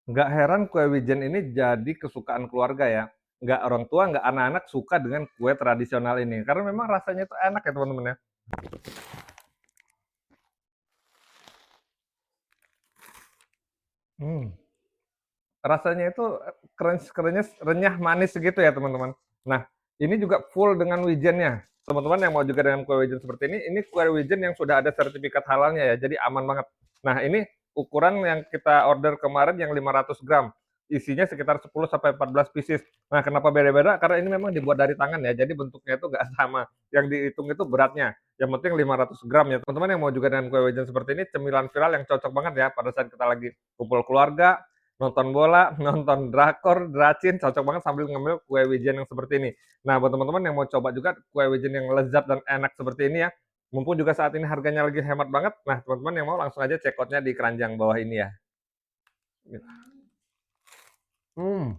Nggak heran kue wijen ini jadi kesukaan keluarga ya. Nggak orang tua, nggak anak-anak suka dengan kue tradisional ini. Karena memang rasanya itu enak ya teman-teman ya. Hmm. Rasanya itu krenyes, renyah, manis gitu ya teman-teman. Nah, ini juga full dengan wijennya. Teman-teman yang mau juga dengan kue wijen seperti ini kue wijen yang sudah ada sertifikat halalnya ya, jadi aman banget. Nah, ini ukuran yang kita order kemarin yang 500 gram. Isinya sekitar 10 sampai 14 pieces. Nah, kenapa beda-beda? Karena ini memang dibuat dari tangan ya, jadi bentuknya itu nggak sama. Yang dihitung itu beratnya. Yang penting 500 gram ya. Teman-teman yang mau juga dengan kue wijen seperti ini, cemilan viral yang cocok banget ya pada saat kita lagi kumpul keluarga, nonton bola, nonton drakor, dracin, cocok banget sambil ngemil kue wijen yang seperti ini. Nah, buat teman-teman yang mau coba juga kue wijen yang lezat dan enak seperti ini ya, mumpung juga saat ini harganya lagi hemat banget, nah teman-teman yang mau langsung aja check out-nya di keranjang bawah ini ya. Hmm.